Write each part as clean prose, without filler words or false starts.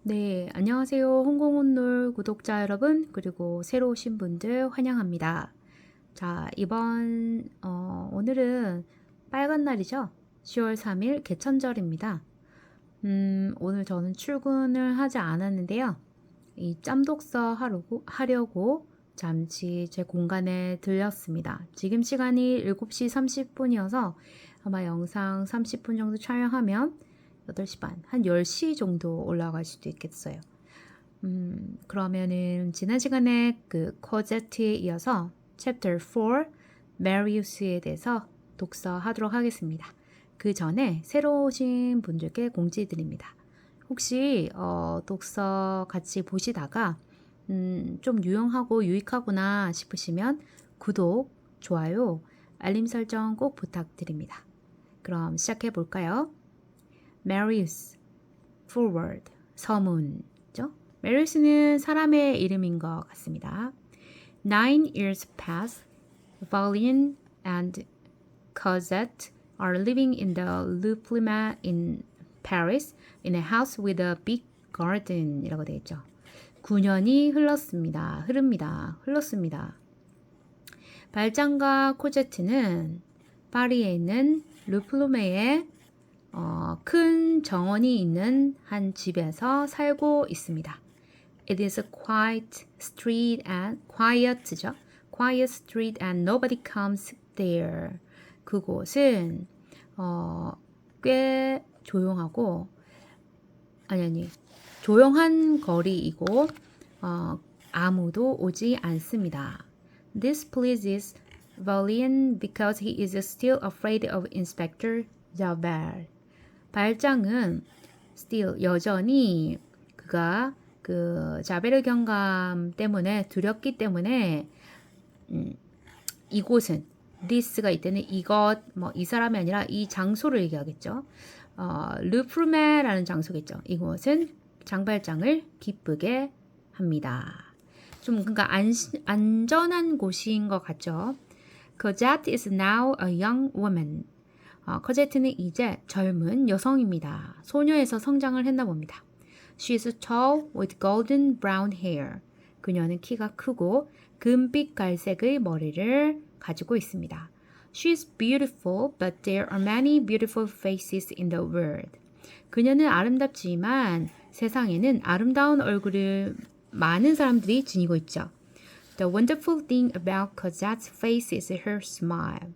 네, 안녕하세요. 홍콩온놀 구독자 여러분, 그리고 새로 오신 분들 환영합니다. 자, 오늘은 빨간 날이죠? 10월 3일 개천절입니다. 오늘 저는 출근을 하지 않았는데요. 이 짬독서 하려고 잠시 제 공간에 들렸습니다. 지금 시간이 7시 30분이어서 아마 영상 30분 정도 촬영하면 8시 반, 한 10시 정도 올라갈 수도 있겠어요. 그러면은 지난 시간에 그 코제트에 이어서 챕터 4 메리우스에 대해서 독서하도록 하겠습니다. 그 전에 새로 오신 분들께 공지 드립니다. 혹시 독서 같이 보시다가 좀 유용하고 유익하구나 싶으시면 구독, 좋아요, 알림 설정 꼭 부탁드립니다. 그럼 시작해 볼까요? Marius, forward, 서문죠. Marius는 사람의 이름인 것 같습니다. 9 years pass. Valien and Cosette are living in the Le Plumet in Paris in a house with a big garden 이라고 되어 있죠. 9년이 흘렀습니다. 발장과 코제트는 파리에 있는 르플루메의 큰 정원이 있는 한 집에서 살고 있습니다. It is a quiet street and nobody comes there. 그곳은 꽤 조용하고 조용한 거리이고 아무도 오지 않습니다. This pleases Valien because he is still afraid of Inspector Javert. 발장은 still 여전히 그가 그 자베르 경감 때문에 두렵기 때문에 이곳은 this가 이때는 이것 이 사람이 아니라 이 장소를 얘기하겠죠. 르프르메라는 장소겠죠. 이곳은 장발장을 기쁘게 합니다. 좀 그러니까 안전한 곳인 것 같죠. Cosette is now a young woman. 커제트는 이제 젊은 여성입니다. 소녀에서 성장을 했나 봅니다. She is tall with golden brown hair. 그녀는 키가 크고 금빛 갈색의 머리를 가지고 있습니다. She is beautiful, but there are many beautiful faces in the world. 그녀는 아름답지만 세상에는 아름다운 얼굴을 많은 사람들이 지니고 있죠. The wonderful thing about Cosette's face is her smile.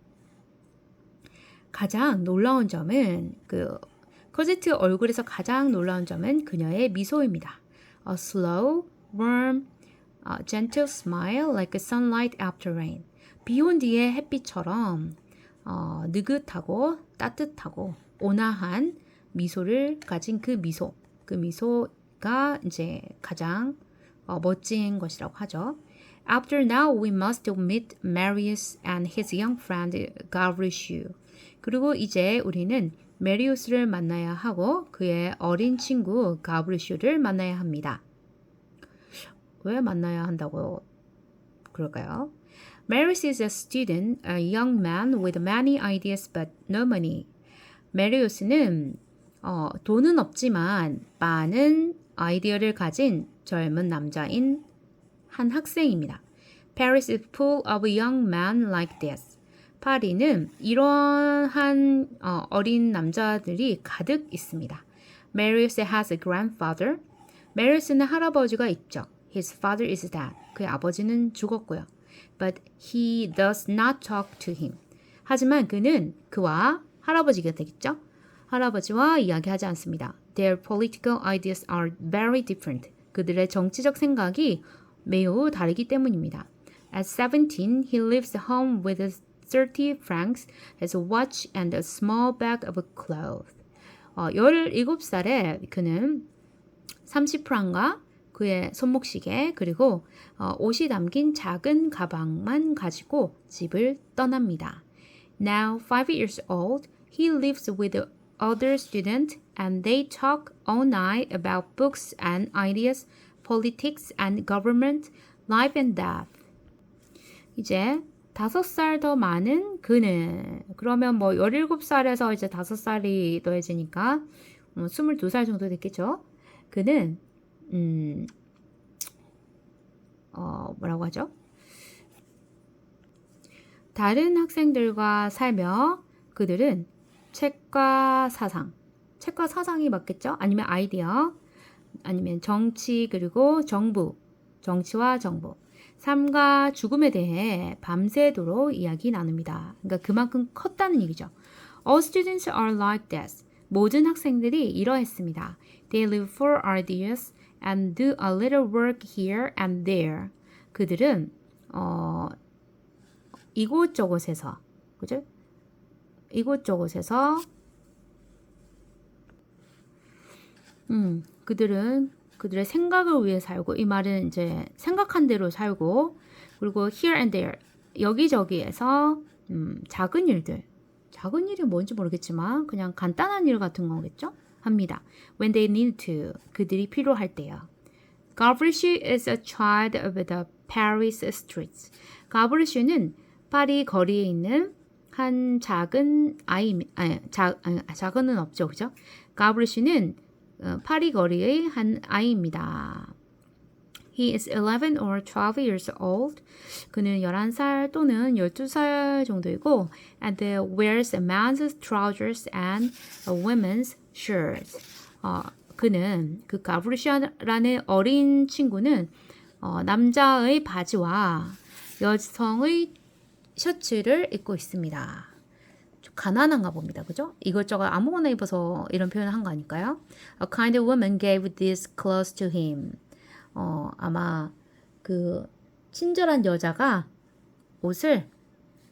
가장 놀라운 점은 코제트 얼굴에서 가장 놀라운 점은 그녀의 미소입니다. A slow, warm, gentle smile like sunlight after rain. 비 온 뒤의 햇빛처럼 느긋하고 따뜻하고 온화한 미소를 가진 그 미소가 이제 가장 멋진 것이라고 하죠. After now, we must meet Marius and his young friend Gavrichu. 그리고 이제 우리는 메리우스를 만나야 하고 그의 어린 친구 가브리슈를 만나야 합니다. 왜 만나야 한다고 그럴까요? Marius is a student, a young man with many ideas but no money. 메리우스는 돈은 없지만 많은 아이디어를 가진 젊은 남자인 한 학생입니다. Paris is full of young men like this. 파리는 이러한 어린 남자들이 가득 있습니다. Marius has a grandfather. Marius는 할아버지가 있죠. His father is dead. 그의 아버지는 죽었고요. But he does not talk to him. 하지만 그는 그와 할아버지가 되겠죠. 할아버지와 이야기하지 않습니다. Their political ideas are very different. 그들의 정치적 생각이 매우 다르기 때문입니다. At 17, he leaves home with 30 francs as a watch and a small bag of clothes. 17살에 그는 30프랑과 그의 손목시계 그리고 옷이 담긴 작은 가방만 가지고 집을 떠납니다. Now 5 years old, he lives with other students and they talk all night about books and ideas, politics and government, life and death. 이제 5살 더 많은 그는 그러면 17살에서 이제 5살이 더해지니까 22살 정도 됐겠죠. 그는 뭐라고 하죠? 다른 학생들과 살며 그들은 책과 사상이 맞겠죠? 아니면 아이디어, 아니면 정치 그리고 정치와 정부, 삶과 죽음에 대해 밤새도록 이야기 나눕니다. 그러니까 그만큼 컸다는 얘기죠. All students are like this. 모든 학생들이 이러했습니다. They live for ideas and do a little work here and there. 그들은 이곳저곳에서, 그죠? 이곳저곳에서 그들은 그들의 생각을 위해 살고, 이 말은 이제 생각한 대로 살고, 그리고 here and there, 여기저기에서 작은 일이 뭔지 모르겠지만 그냥 간단한 일 같은 거겠죠? 합니다. When they need to, 그들이 필요할 때요. Gavrishi is a child of the Paris streets. 가브리슈는 파리 거리에 있는 한 작은 작은은 없죠, 그죠? 가브리슈는 파리 거리의 한 아이입니다. He is 11 or 12 years old. 그는 11살 또는 12살 정도이고, and wears a man's trousers and a woman's shirt. 그는 그 가브리샤라는 어린 친구는 남자의 바지와 여성의 셔츠를 입고 있습니다. 좀 가난한가 봅니다. 그죠? 이것저것 아무거나 입어서 이런 표현을 한 거 아닐까요? A kind woman gave these clothes to him. 아마 그 친절한 여자가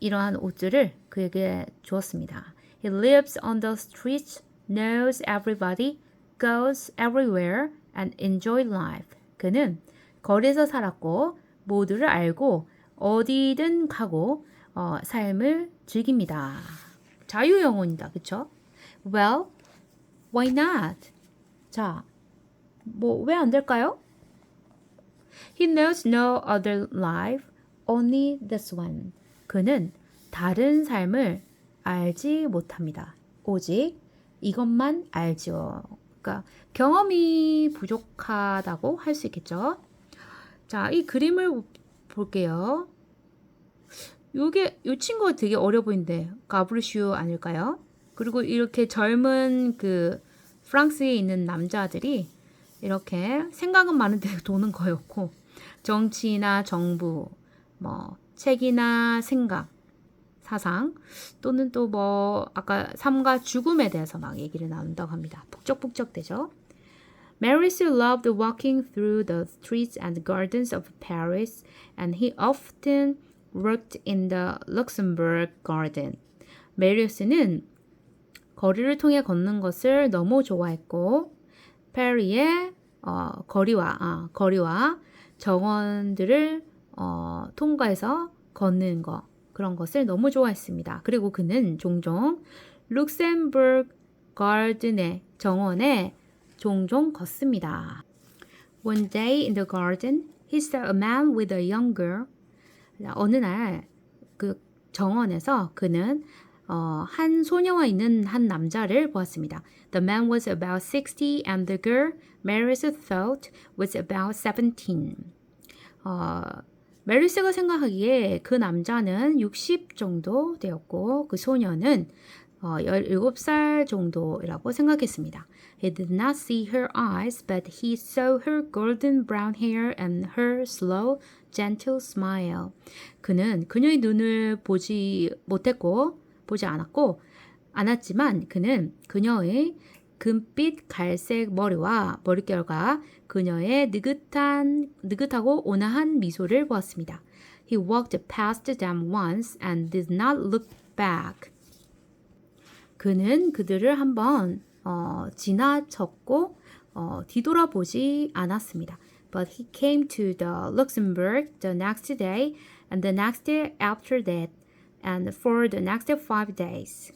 이러한 옷들을 그에게 주었습니다. He lives on the streets, knows everybody, goes everywhere, and enjoys life. 그는 거리에서 살았고 모두를 알고 어디든 가고 삶을 즐깁니다. 자유영혼이다. 그쵸? Well, why not? 자, 뭐 왜 안 될까요? He knows no other life, only this one. 그는 다른 삶을 알지 못합니다. 오직 이것만 알죠. 그러니까 경험이 부족하다고 할 수 있겠죠. 자, 이 그림을 볼게요. 이 친구가 되게 어려 보이는데 가브리슈 아닐까요? 그리고 이렇게 젊은 그 프랑스에 있는 남자들이 이렇게 생각은 많은데 도는 거였고, 정치나 정부, 뭐 책이나 생각, 사상, 또는 또 뭐 아까 삶과 죽음에 대해서 막 얘기를 나눈다고 합니다. 북적북적 되죠. Marius loved walking through the streets and gardens of Paris, and he often worked in the Luxembourg Garden. 메리우스는 거리를 통해 걷는 것을 너무 좋아했고, 파리의 거리와 정원들을 통과해서 걷는 그런 것을 너무 좋아했습니다. 그리고 그는 종종 룩셈부르크 가든의 정원에 종종 걷습니다. One day in the garden, he saw a man with a young girl. 어느 날 그 정원에서 그는 한 소녀와 있는 한 남자를 보았습니다. The man was about 60 and the girl, Marius thought, was about 17. 메리스가 생각하기에 그 남자는 60 정도 되었고 그 소녀는 17살 정도라고 생각했습니다. He did not see her eyes, but he saw her golden brown hair and her slow, gentle smile. 그는 그녀의 눈을 보지 않았지만 그는 그녀의 금빛 갈색 머리와 머릿결과 그녀의 느긋하고 온화한 미소를 보았습니다. He walked past them once and did not look back. 그는 그들을 한번 지나쳤고 뒤돌아보지 않았습니다. But he came to the Luxembourg the next day and the next day after that and for the next 5 days.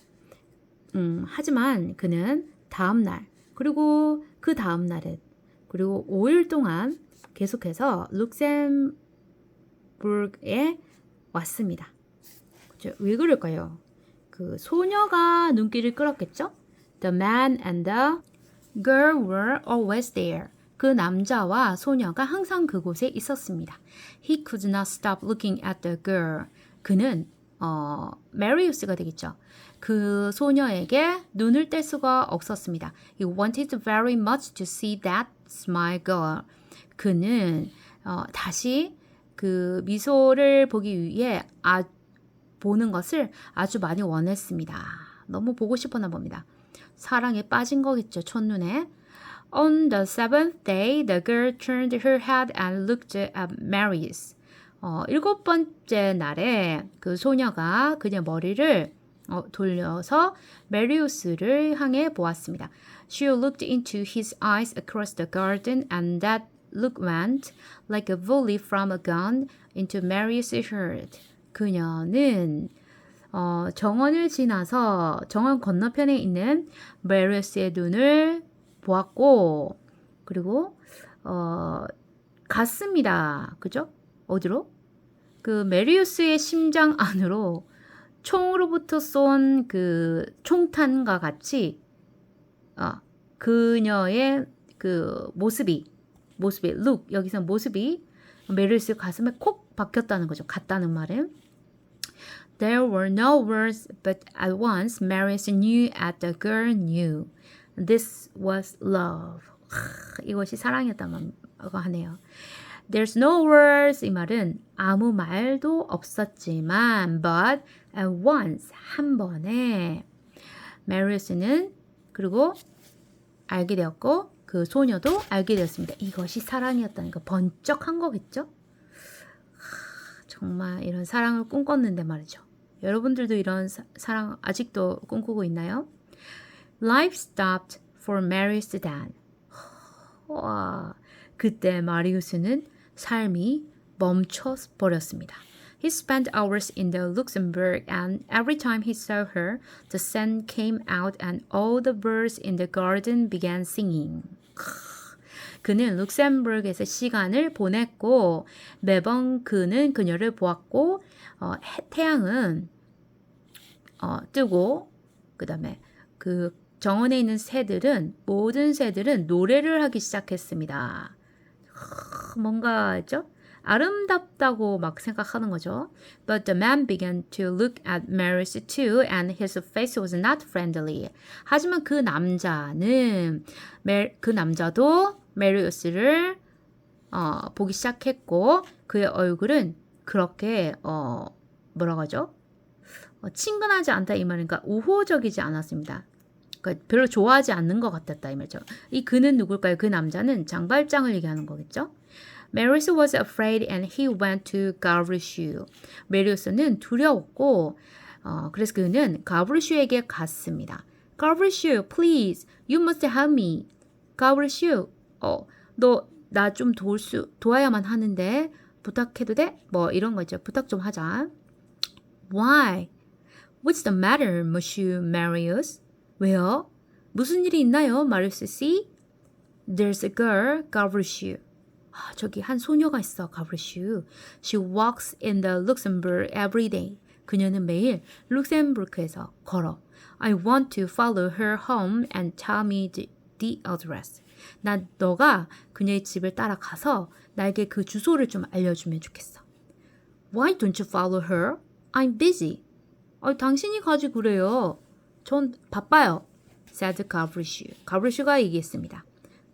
하지만 그는 다음 날 그리고 그 다음 날은 그리고 5일 동안 계속해서 룩셈부르크에 왔습니다. 왜 그럴까요? 그 소녀가 눈길을 끌었겠죠? The man and the girl were always there. 그 남자와 소녀가 항상 그곳에 있었습니다. He could not stop looking at the girl. 그는 메리우스가 되겠죠. 그 소녀에게 눈을 뗄 수가 없었습니다. He wanted very much to see that smile girl. 그는 다시 그 미소를 보기 위해 보는 것을 아주 많이 원했습니다. 너무 보고 싶었나 봅니다. 사랑에 빠진 거겠죠, 첫눈에. On the seventh day, the girl turned her head and looked at Marius. 일곱 번째 날에 그 소녀가 그녀의 머리를 돌려서 메리우스를 향해 보았습니다. She looked into his eyes across the garden and that look went like a volley from a gun into Marius's heart. 그녀는 정원을 지나서 정원 건너편에 있는 메리우스의 눈을 보았고 그리고 갔습니다. 그죠? 어디로? 그 메리우스의 심장 안으로 총으로부터 쏜 그 총탄과 같이 그녀의 그 모습이 look 여기서 모습이 메리우스 가슴에 콕 박혔다는 거죠. 갔다는 말은. There were no words, but at once Marius knew as the girl knew. This was love. 이것이 사랑이었다고 하네요. There's no words 이 말은 아무 말도 없었지만 but at once 한 번에 메리우스는 그리고 알게 되었고 그 소녀도 알게 되었습니다. 이것이 사랑이었다는 거 번쩍한 거겠죠? 정말 이런 사랑을 꿈꿨는데 말이죠. 여러분들도 이런 사랑 아직도 꿈꾸고 있나요? Life stopped for Marius then. 와, 그때 마리우스는 삶이 멈춰 버렸습니다. He spent hours in the Luxembourg and every time he saw her, the sun came out and all the birds in the garden began singing. 그는 룩셈부르크에서 시간을 보냈고 매번 그는 그녀를 보았고 태양은 뜨고 그 다음에 그 정원에 있는 새들은 모든 새들은 노래를 하기 시작했습니다. 뭔가죠? 아름답다고 막 생각하는 거죠. But the man began to look at Marius too, and his face was not friendly. 하지만 그 남자도 메리우스를 보기 시작했고 그의 얼굴은 그렇게 뭐라고 하죠? 친근하지 않다 이 말이니까 우호적이지 않았습니다. 그러니까 별로 좋아하지 않는 것 같았다 이 말이죠. 이 그는 누굴까요? 그 남자는 장발장을 얘기하는 거겠죠. Marius was afraid and he went to Gavrichu. 메리우스는 두려웠고 그래서 그는 가브리슈에게 갔습니다. Gavrichu, please, you must help me. Gavrichu, 너 나 좀 도와야만 하는데 부탁해도 돼? 뭐 이런 거죠. 부탁 좀 하자. Why? What's the matter, Monsieur Marius? 왜요? 무슨 일이 있나요, 마리우스 씨? There's a girl, Gavrichu. 저기 한 소녀가 있어, 가브리슈. She walks in the Luxembourg every day. 그녀는 매일 룩셈부르크에서 걸어. I want to follow her home and tell me the address. 난 너가 그녀의 집을 따라가서 나에게 그 주소를 좀 알려주면 좋겠어. Why don't you follow her? I'm busy. 당신이 가지 그래요. 전 바빠요. said 가브리슈. 가브리슈가 얘기했습니다.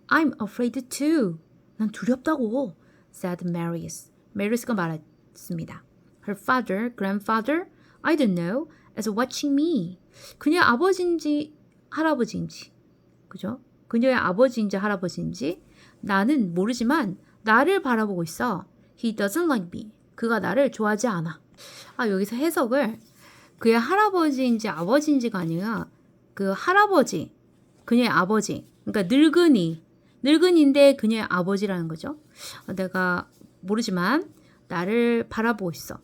I'm afraid too. 난 두렵다고. said Marius. 메리우스가 말했습니다. Her father, grandfather, I don't know, is watching me. 그녀의 아버지인지 할아버지인지, 그죠? 그녀의 아버지인지 할아버지인지 나는 모르지만 나를 바라보고 있어. He doesn't like me. 그가 나를 좋아하지 않아. 여기서 해석을 그의 할아버지인지 아버지인지가 아니라 그 할아버지, 그녀의 아버지, 그러니까 늙은이인데 그녀의 아버지라는 거죠. 내가 모르지만 나를 바라보고 있어.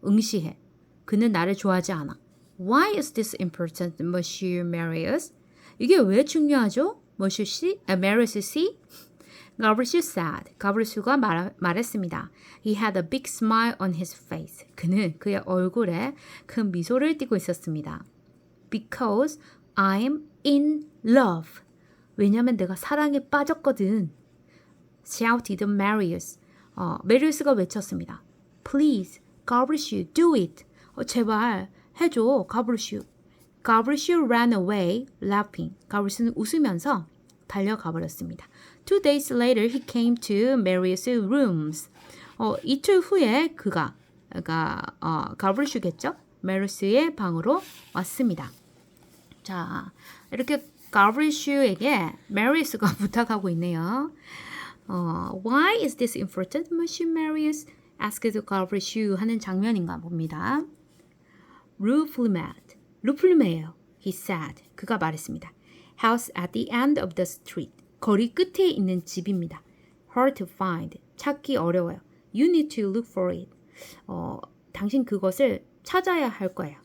응시해. 그는 나를 좋아하지 않아. Why is this important, Monsieur Marius? 이게 왜 중요하죠? Monsieur C? Marius C? 가브리슈 said. 가브리슈가 말했습니다. He had a big smile on his face. 그는 그의 얼굴에 큰 미소를 띠고 있었습니다. Because I'm in love. 왜냐면 내가 사랑에 빠졌거든. shouted Marius. 메리우스가 외쳤습니다. Please, Gavrishu, do it. 제발 해줘, Gavrishu. Gavrishu ran away, laughing. 가브리슈는 웃으면서 달려가 버렸습니다. 2 days later, he came to Marius' rooms. 이틀 후에 그가 가브리슈겠죠? 메리우스의 방으로 왔습니다. 자, 이렇게 가브리슈에게 메리우스가 부탁하고 있네요. Why is this important, Monsieur Marius? asked Gavrishu 하는 장면인가 봅니다. 루플메예요. He said. 그가 말했습니다. House at the end of the street. 거리 끝에 있는 집입니다. Hard to find. 찾기 어려워요. You need to look for it. 당신 그것을 찾아야 할 거예요.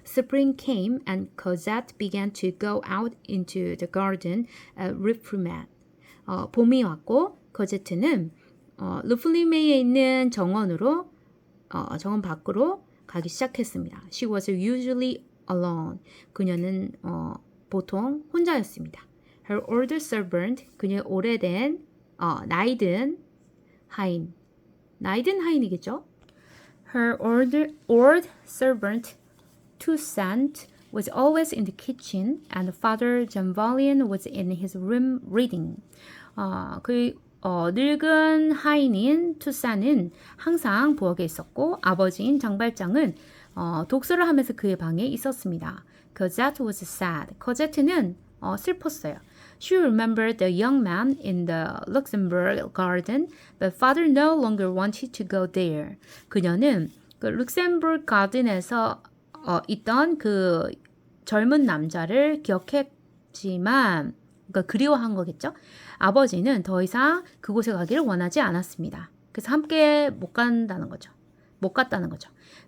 Spring came and Cosette began to go out into the garden at Rufflumet. 봄이 왔고 거제트는 루플리메에 있는 정원 밖으로 가기 시작했습니다. She was usually alone. 그녀는 보통 혼자였습니다. Her older servant, 그녀의 오래된 나이든 하인이겠죠? Her old servant Toussaint was always in the kitchen, and Father Jean-Valjean was in his room reading. 늙은 하인인 투싼은 항상 부엌에 있었고 아버지인 장발장은 독서를 하면서 그의 방에 있었습니다. Cosette was sad. 코제트는 슬펐어요. She remembered the young man in the Luxembourg garden, but father no longer wanted to go there. 그녀는 그 룩셈부르크 가든에서 있던 그 젊은 남자를 기억했지만 그러니까 그리워한 거겠죠. 아버지는 더 이상 그곳에 가기를 원하지 않았습니다. 그래서 함께 못 갔다는 거죠.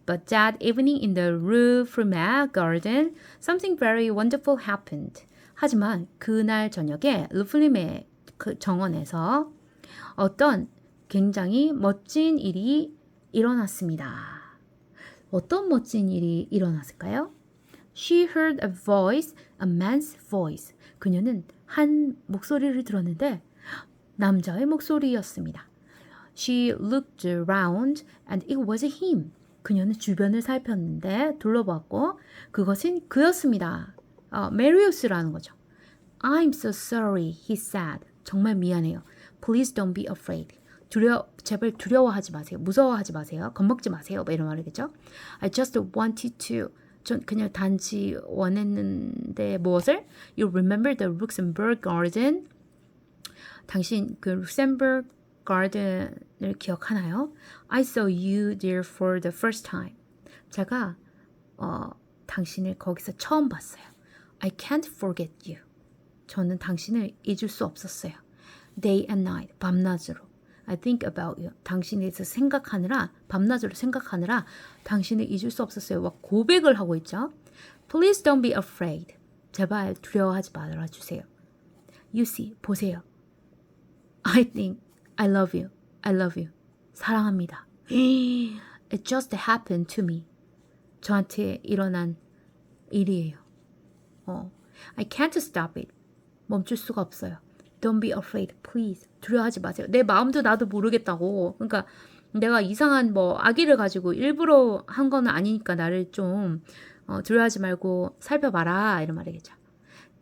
But that evening in the Rue Frumet garden, something very wonderful happened. 하지만 그날 저녁에 루플리메 그 정원에서 어떤 굉장히 멋진 일이 일어났습니다. 어떤 멋진 일이 일어났을까요? She heard a voice, a man's voice. 그녀는 한 목소리를 들었는데 남자의 목소리였습니다. She looked around and it was him. 그녀는 주변을 살폈는데 둘러봤고 그것은 그였습니다. 메리우스라는 거죠. I'm so sorry, he said. 정말 미안해요. Please don't be afraid. 제발 두려워하지 마세요. 무서워하지 마세요. 겁먹지 마세요. 이런 말이겠죠. I just wanted to. 전 그냥 단지 원했는데 무엇을? You remember the Luxembourg garden? 당신 그 룩셈버그 가든을 기억하나요? I saw you there for the first time. 제가 당신을 거기서 처음 봤어요. I can't forget you. 저는 당신을 잊을 수 없었어요. Day and night, 밤낮으로. I think about you. 당신에 대해서 밤낮으로 생각하느라 당신을 잊을 수 없었어요. 와, 고백을 하고 있죠. Please don't be afraid. 제발 두려워하지 말아주세요. You see, 보세요. I think I love you. I love you. 사랑합니다. It just happened to me. 저한테 일어난 일이에요. I can't stop it. 멈출 수가 없어요. Don't be afraid, please. 두려워하지 마세요. 내 마음도 나도 모르겠다고. 그러니까 내가 이상한 아기를 가지고 일부러 한 건 아니니까 나를 좀 두려워하지 말고 살펴봐라 이런 말이겠죠.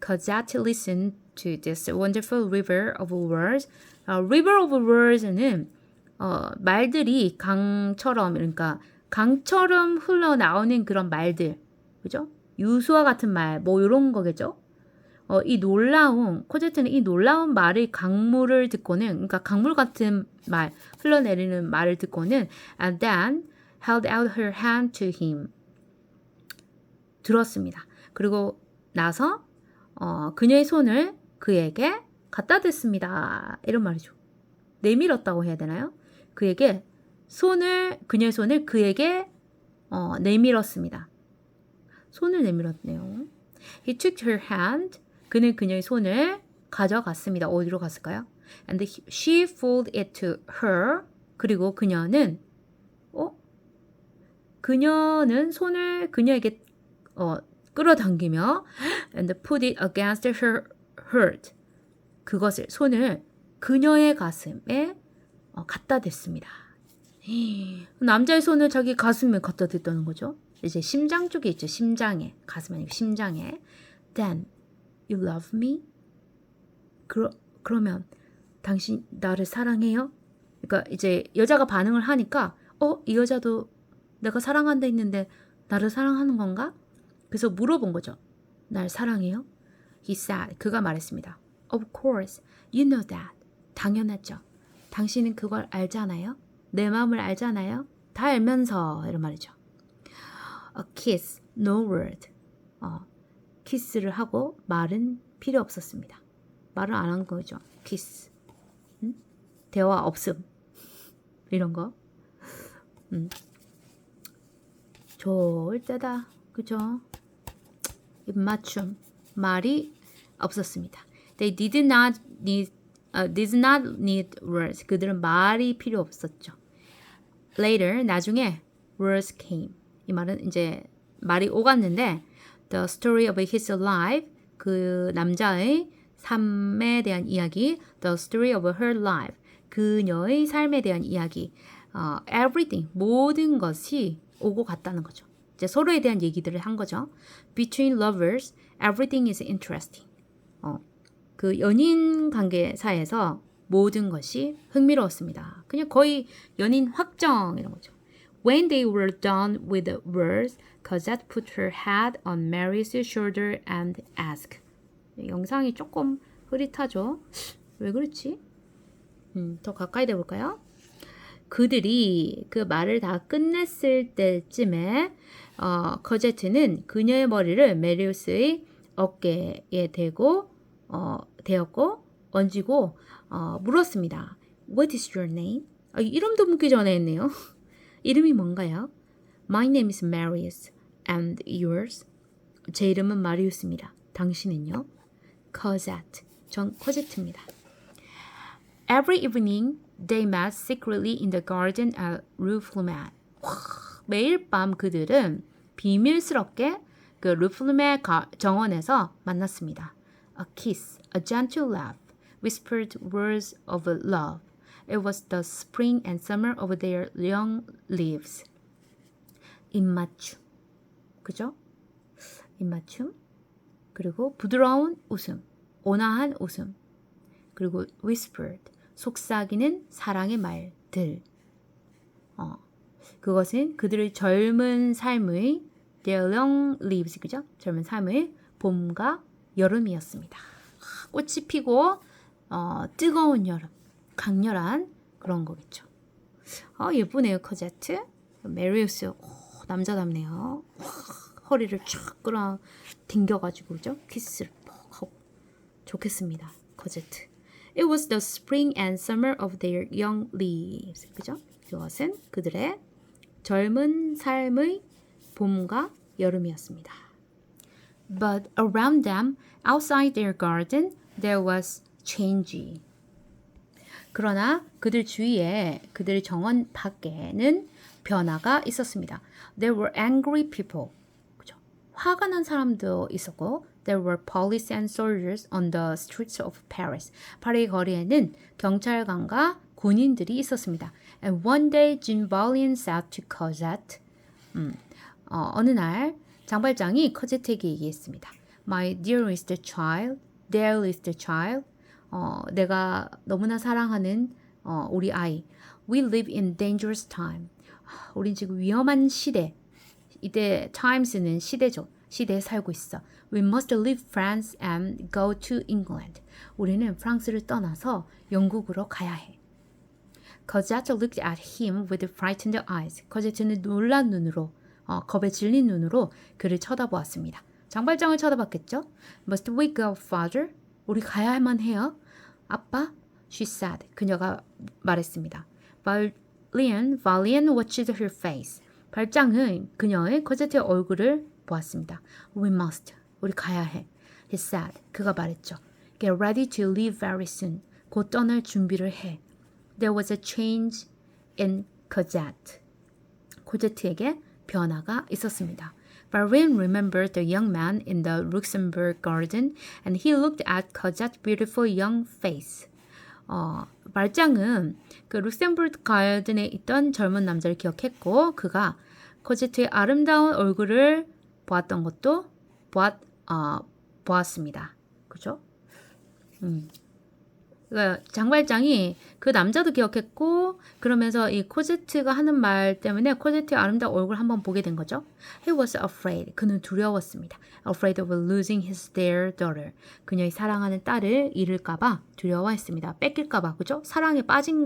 Cosette listened to this wonderful river of words. River of words는 말들이 강처럼 그러니까 강처럼 흘러나오는 그런 말들, 그죠? 유수와 같은 말, 이런 거겠죠? 코제트는 이 놀라운 말의 강물을 듣고는, 그러니까 강물 같은 말, 흘러내리는 말을 듣고는, and then held out her hand to him. 들었습니다. 그리고 나서, 그녀의 손을 그에게 갖다 댔습니다. 이런 말이죠. 내밀었다고 해야 되나요? 그녀의 손을 그에게, 내밀었습니다. 손을 내밀었네요. He took her hand. 그는 그녀의 손을 가져갔습니다. 어디로 갔을까요? And she folded it to her. 그리고 그녀는 손을 그녀에게 끌어당기며 and put it against her heart. 손을 그녀의 가슴에 갖다 댔습니다. 남자의 손을 자기 가슴에 갖다 댔다는 거죠. 이제 심장 쪽에 있죠. 심장에. 가슴 아니고 심장에. Then you love me? 그러면 당신 나를 사랑해요? 그러니까 이제 여자가 반응을 하니까 이 여자도 내가 사랑한다 했는데 나를 사랑하는 건가? 그래서 물어본 거죠. 날 사랑해요? He said, 그가 말했습니다. Of course, you know that. 당연하죠. 당신은 그걸 알잖아요. 내 마음을 알잖아요. 다 알면서 이런 말이죠. A kiss, no word. 키스를 하고 말은 필요 없었습니다. 말을 안 한 거죠. 키스. 대화 없음. 이런 거. 좋을 때다. 그죠? 입맞춤. 말이 없었습니다. They did not need words. 그들은 말이 필요 없었죠. Later, 나중에 words came. 이 말은 이제 말이 오갔는데 The story of his life. 그 남자의 삶에 대한 이야기. The story of her life. 그녀의 삶에 대한 이야기. Everything. 모든 것이 오고 갔다는 거죠. 이제 서로에 대한 얘기들을 한 거죠. Between lovers, everything is interesting. 그 연인 관계사에서 모든 것이 흥미로웠습니다. 그냥 거의 연인 확정 이런 거죠. When they were done with the words, Cosette put her head on Mary's shoulder and asked. 영상이 조금 흐릿하죠? 왜 그렇지? 더 가까이 대볼까요? 그들이 그 말을 다 끝냈을 때쯤에 거제트는 그녀의 머리를 메리우스의 어깨에 대었고 얹고 물었습니다. What is your name? 이름도 묻기 전에 했네요. 이름이 뭔가요? My name is Marius and yours? 제 이름은 마리우스입니다. 당신은요? Cosette. 전 코제트입니다. Every evening they met secretly in the garden at Rue Plumet. 매일 밤 그들은 비밀스럽게 그 루플메 정원에서 만났습니다. A kiss, a gentle laugh, whispered words of love. It was the spring and summer of their young lives. 입맞춤, 그죠? 입맞춤, 그리고 부드러운 웃음, 온화한 웃음, 그리고 whispered, 속삭이는 사랑의 말들. 그것은 그들의 젊은 삶의 their young lives, 그죠? 젊은 삶의 봄과 여름이었습니다. 꽃이 피고 뜨거운 여름, 강렬한 그런 거겠죠. 예쁘네요, 코제트. 메리우스, 남자답네요. 허리를 쫙 끌어 당겨가지고, 그죠? 키스를 퍽 하고. 좋겠습니다, 코제트. It was the spring and summer of their young lives. 그죠? 그것은 그들의 젊은 삶의 봄과 여름이었습니다. But around them, outside their garden, there was change. 그러나 그들 주위에, 그들의 정원 밖에는 변화가 있었습니다. There were angry people. 그죠? 화가 난 사람도 있었고, There were police and soldiers on the streets of Paris. 파리 거리에는 경찰관과 군인들이 있었습니다. And one day, Jean Valjean said to Cosette. 어느 날 장발장이 코제트에게 얘기했습니다. My dearest child, dearest child. 내가 너무나 사랑하는 우리 아이. We live in dangerous time. 우린 지금 위험한 시대. 이때 times는 시대죠. 시대에 살고 있어. We must leave France and go to England. 우리는 프랑스를 떠나서 영국으로 가야 해. Cosette looked at him with frightened eyes. 코제트는 놀란 눈으로, 겁에 질린 눈으로 그를 쳐다보았습니다. 장발장을 쳐다봤겠죠? Must we go, father? 우리 가야만 해요. 아빠? She said. 그녀가 말했습니다. Valjean watched her face. 발장은 그녀의 코제트의 얼굴을 보았습니다. We must. 우리 가야 해. He said. 그가 말했죠. Get ready to leave very soon. 곧 떠날 준비를 해. There was a change in Cosette. 코제트에게 변화가 있었습니다. Valjean remembered the young man in the Luxembourg garden and he looked at Cosette's beautiful young face. 말장은 그 룩셈부르크 가든에 있던 젊은 남자를 기억했고 그가 코제트의 아름다운 얼굴을 보았던 것도 보았습니다. 그죠? 그러니까 장발장이 그 남자도 기억했고 그러면서 이 코제트가 하는 말 때문에 코제트의 아름다운 얼굴을 한번 보게 된 거죠. He was afraid. 그는 두려웠습니다. Afraid of losing his dear daughter. 그녀의 사랑하는 딸을 잃을까봐 두려워했습니다. 뺏길까봐 그죠? 사랑에 빠진